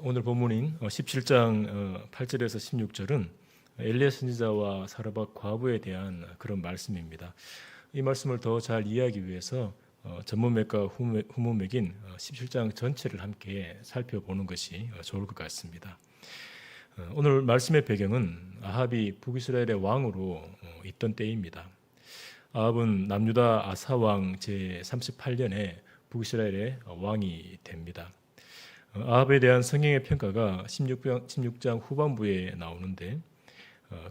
오늘 본문인 17장 8절에서 16절은 엘리야 선지자와 사르밧 과부에 대한 그런 말씀입니다. 이 말씀을 더 잘 이해하기 위해서 전문맥과 후문맥인 17장 전체를 함께 살펴보는 것이 좋을 것 같습니다. 오늘 말씀의 배경은 아합이 북이스라엘의 왕으로 있던 때입니다. 아합은 남유다 아사왕 제38년에 북이스라엘의 왕이 됩니다. 아합에 대한 성경의 평가가 16장 후반부에 나오는데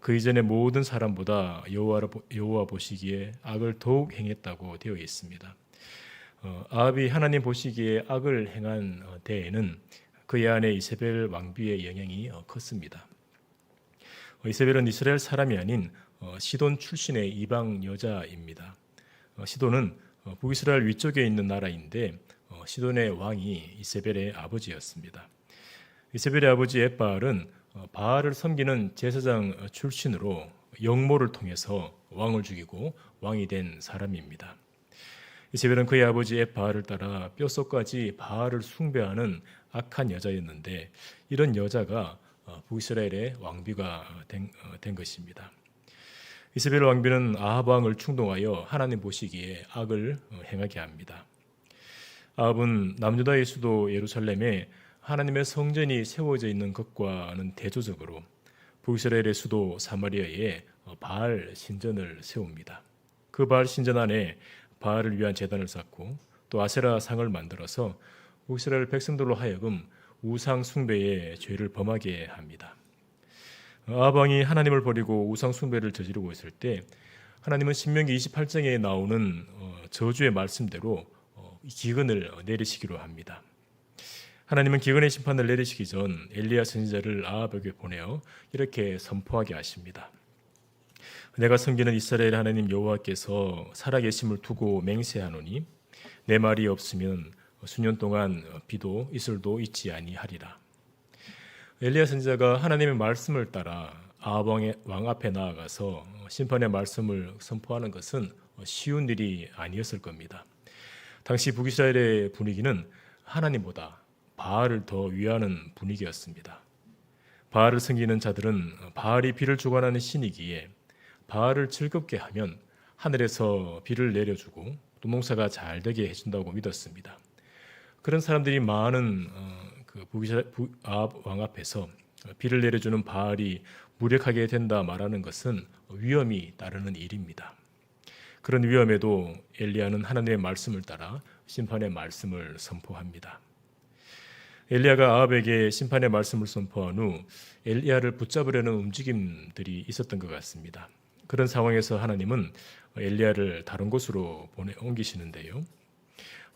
그 이전의 모든 사람보다 여호와 보시기에 악을 더욱 행했다고 되어 있습니다. 아합이 하나님 보시기에 악을 행한 때에는 그의 아내 이세벨 왕비의 영향이 컸습니다. 이세벨은 이스라엘 사람이 아닌 시돈 출신의 이방 여자입니다. 시돈은 북이스라엘 위쪽에 있는 나라인데 시돈의 왕이 이세벨의 아버지였습니다. 이세벨의 아버지 에바알은 바알을 섬기는 제사장 출신으로 영모를 통해서 왕을 죽이고 왕이 된 사람입니다. 이세벨은 그의 아버지 에바알을 따라 뼛속까지 바알을 숭배하는 악한 여자였는데 이런 여자가 북이스라엘의 왕비가 된 것입니다. 이세벨 왕비는 아합 왕을 충동하여 하나님 보시기에 악을 행하게 합니다. 아합은 남유다의 수도 예루살렘에 하나님의 성전이 세워져 있는 것과는 대조적으로 북이스라엘의 수도 사마리아에 바알 신전을 세웁니다. 그 바알 신전 안에 바알을 위한 제단을 쌓고 또 아세라 상을 만들어서 북이스라엘 백성들로 하여금 우상 숭배의 죄를 범하게 합니다. 아합 왕이 하나님을 버리고 우상 숭배를 저지르고 있을 때 하나님은 신명기 28장에 나오는 저주의 말씀대로 기근을 내리시기로 합니다. 하나님은 기근의 심판을 내리시기 전 엘리야 선지자를 아합에게 보내어 이렇게 선포하게 하십니다. 내가 섬기는 이스라엘 하나님 여호와께서 살아계심을 두고 맹세하노니 내 말이 없으면 수년 동안 비도 이슬도 있지 아니하리라. 엘리야 선지자가 하나님의 말씀을 따라 아합 왕 앞에 나아가서 심판의 말씀을 선포하는 것은 쉬운 일이 아니었을 겁니다. 당시 북이스라엘의 분위기는 하나님보다 바알을 더 위하는 분위기였습니다. 바알을 섬기는 자들은 바알이 비를 주관하는 신이기에 바알을 즐겁게 하면 하늘에서 비를 내려주고 또 농사가 잘 되게 해준다고 믿었습니다. 그런 사람들이 많은 아합 왕 앞에서 비를 내려주는 바알이 무력하게 된다 말하는 것은 위험이 따르는 일입니다. 그런 위험에도 엘리야는 하나님의 말씀을 따라 심판의 말씀을 선포합니다. 엘리야가 아합에게 심판의 말씀을 선포한 후 엘리야를 붙잡으려는 움직임들이 있었던 것 같습니다. 그런 상황에서 하나님은 엘리야를 다른 곳으로 옮기시는데요.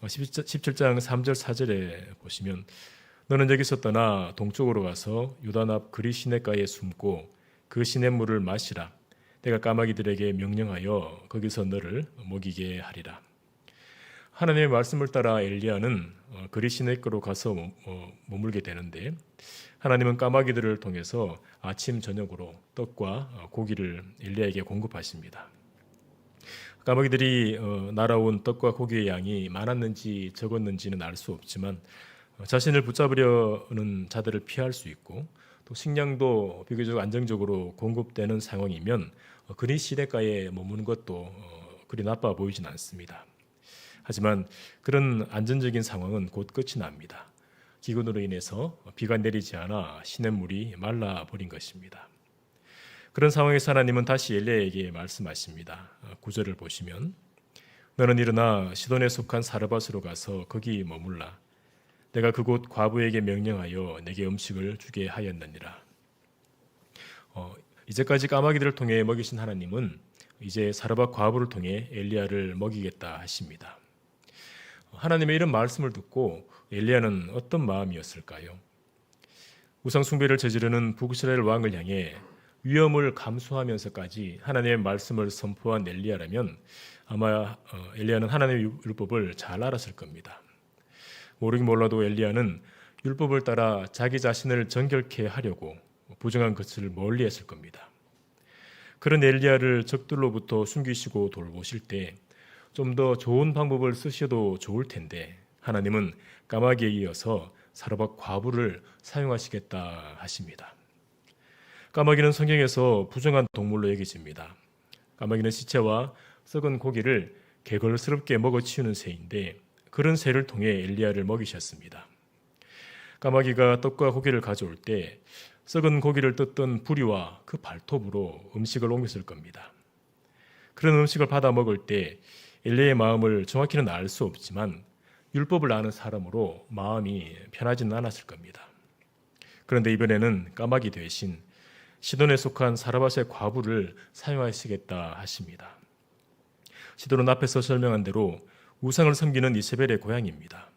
17장 3절 4절에 보시면 너는 여기서 떠나 동쪽으로 가서 유다 앞 그리 시냇가에 숨고 그 시냇물을 마시라. 내가 까마귀들에게 명령하여 거기서 너를 먹이게 하리라. 하나님의 말씀을 따라 엘리야는 그리 시냇가로 가서 머물게 되는데 하나님은 까마귀들을 통해서 아침 저녁으로 떡과 고기를 엘리야에게 공급하십니다. 까마귀들이 날아온 떡과 고기의 양이 많았는지 적었는지는 알 수 없지만 자신을 붙잡으려는 자들을 피할 수 있고 또 식량도 비교적 안정적으로 공급되는 상황이면 그리 시냇가에 머무는 것도 그리 나빠 보이진 않습니다. 하지만 그런 안전적인 상황은 곧 끝이 납니다. 기근으로 인해서 비가 내리지 않아 시냇물이 말라버린 것입니다. 그런 상황에서 하나님은 다시 엘리야에게 말씀하십니다. 9절을 보시면 너는 일어나 시돈에 속한 사르밧으로 가서 거기 머물라. 내가 그곳 과부에게 명령하여 내게 음식을 주게 하였느니라. 이제까지 까마귀들을 통해 먹이신 하나님은 이제 사르밧 과부를 통해 엘리야를 먹이겠다 하십니다. 하나님의 이런 말씀을 듣고 엘리야는 어떤 마음이었을까요? 우상 숭배를 저지르는 북이스라엘 왕을 향해 위험을 감수하면서까지 하나님의 말씀을 선포한 엘리야라면 아마 엘리야는 하나님의 율법을 잘 알았을 겁니다. 모르긴 몰라도 엘리야는 율법을 따라 자기 자신을 정결케 하려고 부정한 것을 멀리했을 겁니다. 그런 엘리야를 적들로부터 숨기시고 돌보실 때 좀 더 좋은 방법을 쓰셔도 좋을 텐데 하나님은 까마귀에 이어서 사르밧 과부를 사용하시겠다 하십니다. 까마귀는 성경에서 부정한 동물로 여겨집니다. 까마귀는 시체와 썩은 고기를 개걸스럽게 먹어치우는 새인데 그런 새를 통해 엘리야를 먹이셨습니다. 까마귀가 떡과 고기를 가져올 때 썩은 고기를 뜯던 부리와 그 발톱으로 음식을 옮겼을 겁니다. 그런 음식을 받아 먹을 때 엘리야의 마음을 정확히는 알 수 없지만 율법을 아는 사람으로 마음이 편하지는 않았을 겁니다. 그런데 이번에는 까마귀 대신 시돈에 속한 사르밧의 과부를 사용하시겠다 하십니다. 시돈은 앞에서 설명한 대로 우상을 섬기는 이세벨의 고향입니다.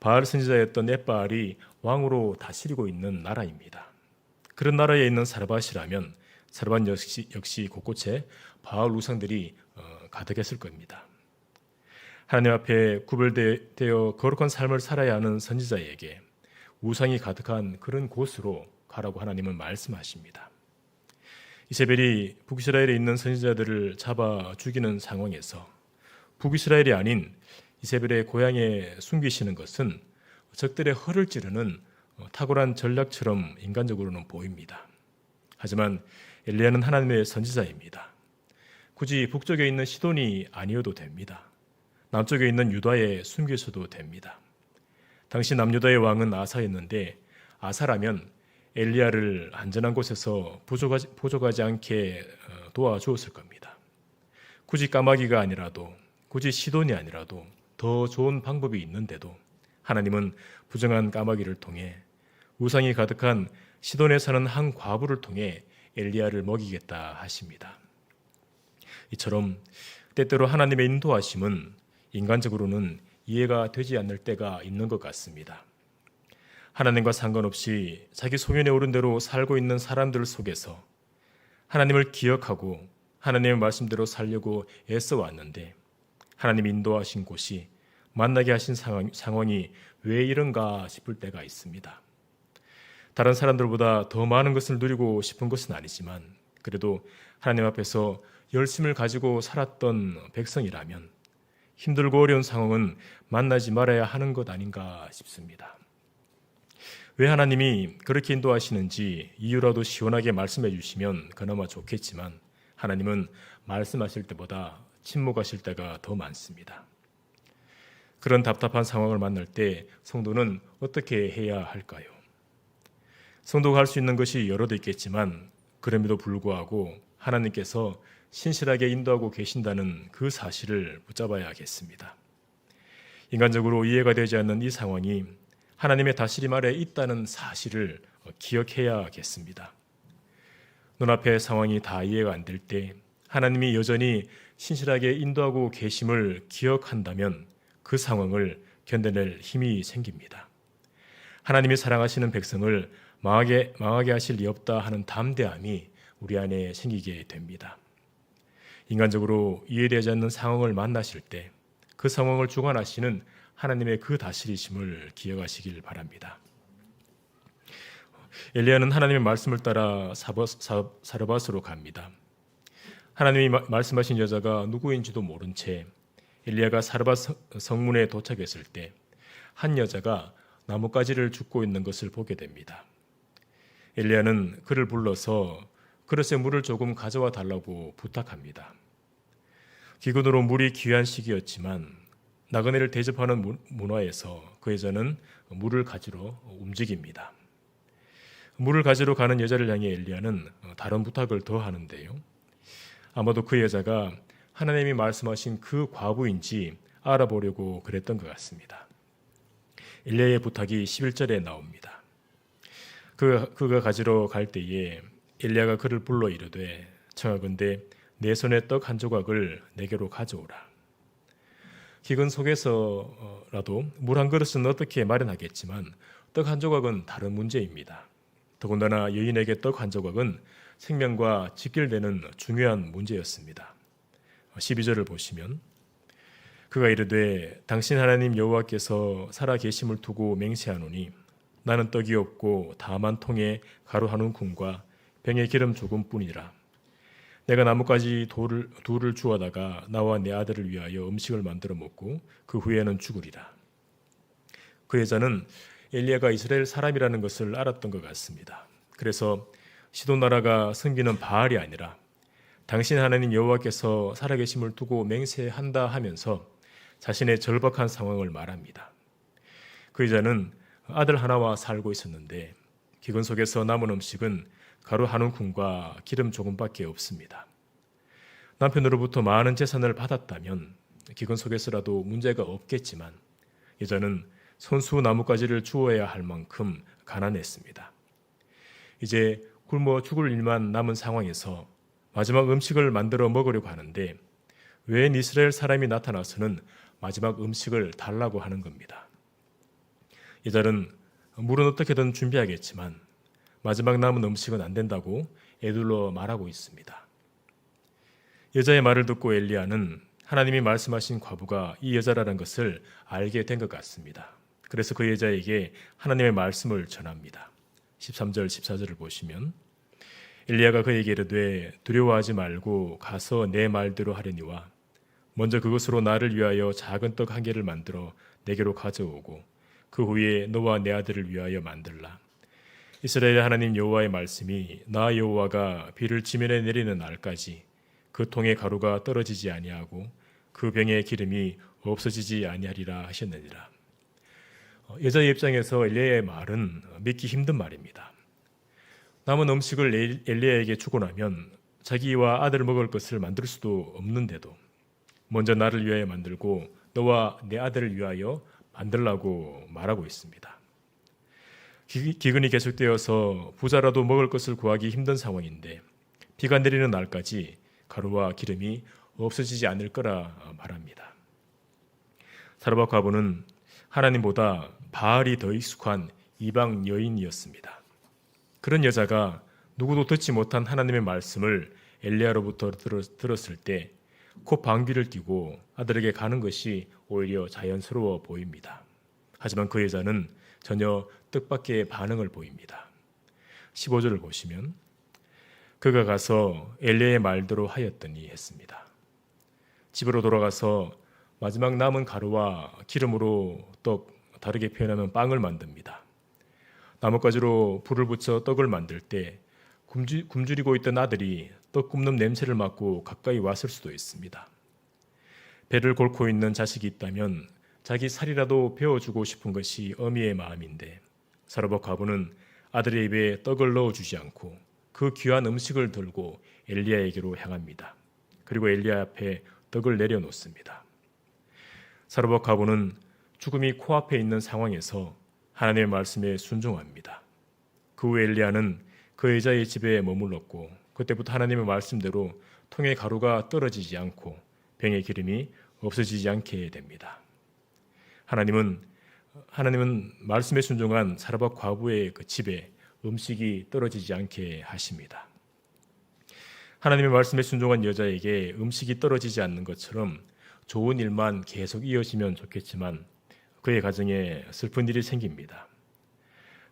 바알 선지자였던 넷바알이 왕으로 다스리고 있는 나라입니다. 그런 나라에 있는 사르밧이라면 사르밧 역시 곳곳에 바알 우상들이 가득했을 겁니다. 하나님 앞에 구별되어 거룩한 삶을 살아야 하는 선지자에게 우상이 가득한 그런 곳으로 가라고 하나님은 말씀하십니다. 이세벨이 북이스라엘에 있는 선지자들을 잡아 죽이는 상황에서 북이스라엘이 아닌 이세벨의 고향에 숨기시는 것은 적들의 허를 찌르는 탁월한 전략처럼 인간적으로는 보입니다. 하지만 엘리야는 하나님의 선지자입니다. 굳이 북쪽에 있는 시돈이 아니어도 됩니다. 남쪽에 있는 유다에 숨기셔도 됩니다. 당시 남유다의 왕은 아사였는데 아사라면 엘리야를 안전한 곳에서 부족하지 않게 도와주었을 겁니다. 굳이 까마귀가 아니라도 굳이 시돈이 아니라도 더 좋은 방법이 있는데도 하나님은 부정한 까마귀를 통해 우상이 가득한 시돈에 사는 한 과부를 통해 엘리야를 먹이겠다 하십니다. 이처럼 때때로 하나님의 인도하심은 인간적으로는 이해가 되지 않을 때가 있는 것 같습니다. 하나님과 상관없이 자기 소견에 오른 대로 살고 있는 사람들 속에서 하나님을 기억하고 하나님의 말씀대로 살려고 애써 왔는데 하나님 인도하신 곳이 만나게 하신 상황이 왜 이런가 싶을 때가 있습니다. 다른 사람들보다 더 많은 것을 누리고 싶은 것은 아니지만 그래도 하나님 앞에서 열심을 가지고 살았던 백성이라면 힘들고 어려운 상황은 만나지 말아야 하는 것 아닌가 싶습니다. 왜 하나님이 그렇게 인도하시는지 이유라도 시원하게 말씀해 주시면 그나마 좋겠지만 하나님은 말씀하실 때보다 침묵하실 때가 더 많습니다. 그런 답답한 상황을 만날 때 성도는 어떻게 해야 할까요? 성도가 할 수 있는 것이 여러도 있겠지만 그럼에도 불구하고 하나님께서 신실하게 인도하고 계신다는 그 사실을 붙잡아야겠습니다. 인간적으로 이해가 되지 않는 이 상황이 하나님의 다스림 아래 있다는 사실을 기억해야겠습니다. 눈앞의 상황이 다 이해가 안 될 때 하나님이 여전히 신실하게 인도하고 계심을 기억한다면 그 상황을 견뎌낼 힘이 생깁니다. 하나님이 사랑하시는 백성을 망하게 하실 리 없다 하는 담대함이 우리 안에 생기게 됩니다. 인간적으로 이해되지 않는 상황을 만나실 때 그 상황을 주관하시는 하나님의 그 다스리심을 기억하시길 바랍니다. 엘리야는 하나님의 말씀을 따라 사르밧으로 갑니다. 하나님이 말씀하신 여자가 누구인지도 모른 채 엘리야가 사르밧 성문에 도착했을 때 한 여자가 나뭇가지를 줍고 있는 것을 보게 됩니다. 엘리야는 그를 불러서 그릇에 물을 조금 가져와 달라고 부탁합니다. 기근으로 물이 귀한 시기였지만 나그네를 대접하는 문화에서 그 여자는 물을 가지러 움직입니다. 물을 가지러 가는 여자를 향해 엘리야는 다른 부탁을 더 하는데요. 아마도 그 여자가 하나님이 말씀하신 그 과부인지 알아보려고 그랬던 것 같습니다. 엘리야의 부탁이 11절에 나옵니다. 그가 가지러 갈 때에 엘리야가 그를 불러 이르되 청하건대 내 손에 떡 한 조각을 내게로 가져오라. 기근 속에서라도 물 한 그릇은 어떻게 마련하겠지만 떡 한 조각은 다른 문제입니다. 더군다나 여인에게 떡 한 조각은 생명과 직결되는 중요한 문제였습니다. 12절을 보시면 그가 이르되 당신 하나님 여호와께서 살아 계심을 두고 맹세하노니 나는 떡이 없고 다만 통에 가루 한 움큼과 병에 기름 조금뿐이라. 내가 나뭇가지 둘을 주워다가 나와 내 아들을 위하여 음식을 만들어 먹고 그 후에는 죽으리라. 그 여자는 엘리야가 이스라엘 사람이라는 것을 알았던 것 같습니다. 그래서 시돈 나라가 섬기는 바알이 아니라 당신 하나님 여호와께서 살아계심을 두고 맹세한다 하면서 자신의 절박한 상황을 말합니다. 그 여자는 아들 하나와 살고 있었는데 기근 속에서 남은 음식은 가루 한 움큼과 기름 조금밖에 없습니다. 남편으로부터 많은 재산을 받았다면 기근 속에서라도 문제가 없겠지만 여자는 손수 나뭇가지를 주어야 할 만큼 가난했습니다. 이제 굶어 죽을 일만 남은 상황에서 마지막 음식을 만들어 먹으려고 하는데 웬 이스라엘 사람이 나타나서는 마지막 음식을 달라고 하는 겁니다. 여자는 물은 어떻게든 준비하겠지만 마지막 남은 음식은 안 된다고 애둘러 말하고 있습니다. 여자의 말을 듣고 엘리야는 하나님이 말씀하신 과부가 이 여자라는 것을 알게 된 것 같습니다. 그래서 그 여자에게 하나님의 말씀을 전합니다. 13절 14절을 보시면 엘리야가 그에게 이르되 두려워하지 말고 가서 내 말대로 하려니와 먼저 그것으로 나를 위하여 작은 떡 한 개를 만들어 내게로 가져오고 그 후에 너와 내 아들을 위하여 만들라. 이스라엘 하나님 여호와의 말씀이 나 여호와가 비를 지면에 내리는 날까지 그 통의 가루가 떨어지지 아니하고 그 병의 기름이 없어지지 아니하리라 하셨느니라. 여자의 입장에서 엘리야의 말은 믿기 힘든 말입니다. 남은 음식을 엘리야에게 주고 나면 자기와 아들을 먹을 것을 만들 수도 없는데도 먼저 나를 위하여 만들고 너와 내 아들을 위하여 만들라고 말하고 있습니다. 기근이 계속되어서 부자라도 먹을 것을 구하기 힘든 상황인데 비가 내리는 날까지 가루와 기름이 없어지지 않을 거라 말합니다. 사르밧 과부는 하나님보다 바알이 더 익숙한 이방 여인이었습니다. 그런 여자가 누구도 듣지 못한 하나님의 말씀을 엘리야로부터 들었을 때 곧 방귀를 뀌고 아들에게 가는 것이 오히려 자연스러워 보입니다. 하지만 그 여자는 전혀 뜻밖의 반응을 보입니다. 15절을 보시면 그가 가서 엘리야의 말대로 하였더니 했습니다. 집으로 돌아가서 마지막 남은 가루와 기름으로 떡, 다르게 표현하면 빵을 만듭니다. 나뭇가지로 불을 붙여 떡을 만들 때 굶주리고 있던 아들이 떡 굽는 냄새를 맡고 가까이 왔을 수도 있습니다. 배를 골고 있는 자식이 있다면 자기 살이라도 베어주고 싶은 것이 어미의 마음인데 사르밧 과부는 아들의 입에 떡을 넣어주지 않고 그 귀한 음식을 들고 엘리야에게로 향합니다. 그리고 엘리야 앞에 떡을 내려놓습니다. 사르밧 과부는 죽음이 코앞에 있는 상황에서 하나님의 말씀에 순종합니다. 그 후 엘리야는 그 여자의 집에 머물렀고 그때부터 하나님의 말씀대로 통의 가루가 떨어지지 않고 병의 기름이 없어지지 않게 됩니다. 하나님은 말씀에 순종한 사르밧 과부의 그 집에 음식이 떨어지지 않게 하십니다. 하나님의 말씀에 순종한 여자에게 음식이 떨어지지 않는 것처럼 좋은 일만 계속 이어지면 좋겠지만 그의 가정에 슬픈 일이 생깁니다.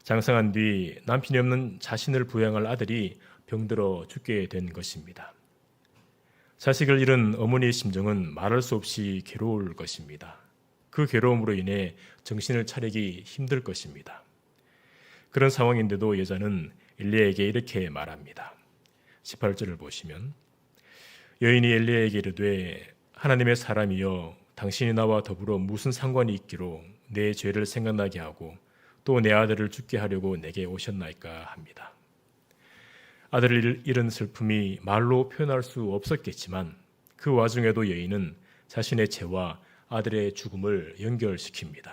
장성한 뒤 남편이 없는 자신을 부양할 아들이 병들어 죽게 된 것입니다. 자식을 잃은 어머니의 심정은 말할 수 없이 괴로울 것입니다. 그 괴로움으로 인해 정신을 차리기 힘들 것입니다. 그런 상황인데도 여자는 엘리야에게 이렇게 말합니다. 18절을 보시면 여인이 엘리야에게 이르되 하나님의 사람이여 당신이 나와 더불어 무슨 상관이 있기로 내 죄를 생각나게 하고 또 내 아들을 죽게 하려고 내게 오셨나이까 합니다. 아들을 잃은 슬픔이 말로 표현할 수 없었겠지만 그 와중에도 여인은 자신의 죄와 아들의 죽음을 연결시킵니다.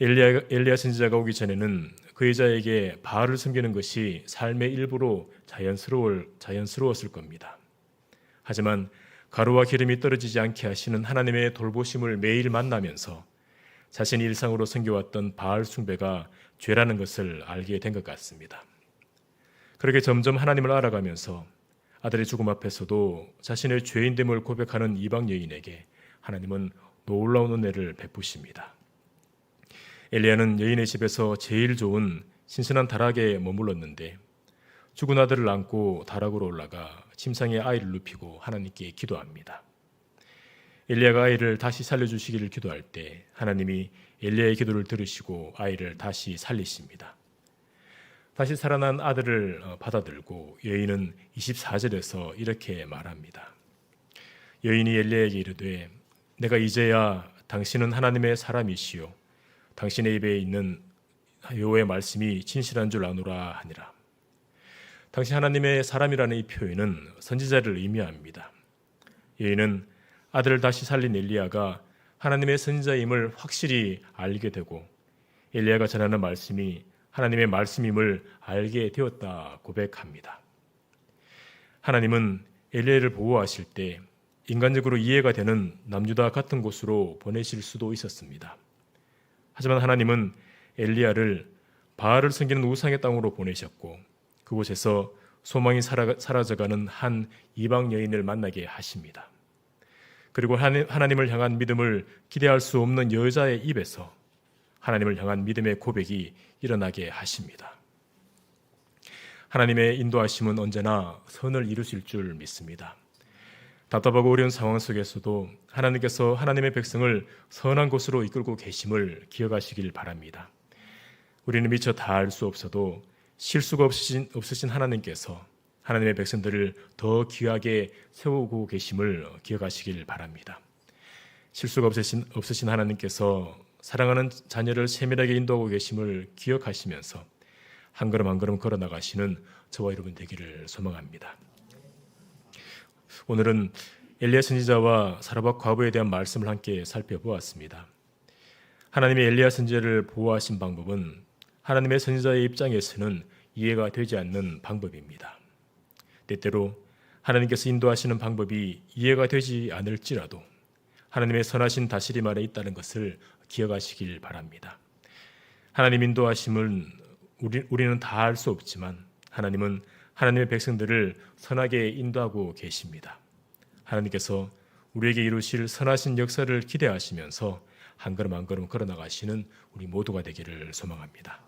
엘리야 선지자가 오기 전에는 그 여자에게 바알을 섬기는 것이 삶의 일부로 자연스러웠을 겁니다. 하지만 가루와 기름이 떨어지지 않게 하시는 하나님의 돌보심을 매일 만나면서 자신이 일상으로 섬겨왔던 바알 숭배가 죄라는 것을 알게 된 것 같습니다. 그렇게 점점 하나님을 알아가면서 아들의 죽음 앞에서도 자신의 죄인됨을 고백하는 이방 여인에게 하나님은 놀라운 은혜를 베푸십니다. 엘리야는 여인의 집에서 제일 좋은 신선한 다락에 머물렀는데 죽은 아들을 안고 다락으로 올라가 침상에 아이를 눕히고 하나님께 기도합니다. 엘리야가 아이를 다시 살려주시기를 기도할 때 하나님이 엘리야의 기도를 들으시고 아이를 다시 살리십니다. 다시 살아난 아들을 받아들고 여인은 24절에서 이렇게 말합니다. 여인이 엘리야에게 이르되 내가 이제야 당신은 하나님의 사람이시요 당신의 입에 있는 여호와의 말씀이 진실한 줄 아노라 하니라. 당시 하나님의 사람이라는 이 표현은 선지자를 의미합니다. 여인은 아들을 다시 살린 엘리야가 하나님의 선지자임을 확실히 알게 되고 엘리야가 전하는 말씀이 하나님의 말씀임을 알게 되었다 고백합니다. 하나님은 엘리야를 보호하실 때 인간적으로 이해가 되는 남유다 같은 곳으로 보내실 수도 있었습니다. 하지만 하나님은 엘리야를 바알을 섬기는 우상의 땅으로 보내셨고 그곳에서 소망이 사라져가는 한 이방 여인을 만나게 하십니다. 그리고 하나님을 향한 믿음을 기대할 수 없는 여자의 입에서 하나님을 향한 믿음의 고백이 일어나게 하십니다. 하나님의 인도하심은 언제나 선을 이루실 줄 믿습니다. 답답하고 어려운 상황 속에서도 하나님께서 하나님의 백성을 선한 곳으로 이끌고 계심을 기억하시길 바랍니다. 우리는 미처 다 알 수 없어도 실수가 없으신 하나님께서 하나님의 백성들을 더 귀하게 세우고 계심을 기억하시길 바랍니다. 실수가 없으신 하나님께서 사랑하는 자녀를 세밀하게 인도하고 계심을 기억하시면서 한 걸음 한 걸음 걸어 나가시는 저와 여러분 되기를 소망합니다. 오늘은 엘리야 선지자와 사르밧 과부에 대한 말씀을 함께 살펴보았습니다. 하나님의 엘리야 선지자를 보호하신 방법은 하나님의 선지자의 입장에서는 이해가 되지 않는 방법입니다. 때때로 하나님께서 인도하시는 방법이 이해가 되지 않을지라도 하나님의 선하신 다스림 아래 있다는 것을 기억하시길 바랍니다. 하나님 인도하심은 우리는 다 알 수 없지만 하나님은 하나님의 백성들을 선하게 인도하고 계십니다. 하나님께서 우리에게 이루실 선하신 역사를 기대하시면서 한 걸음 한 걸음 걸어나가시는 우리 모두가 되기를 소망합니다.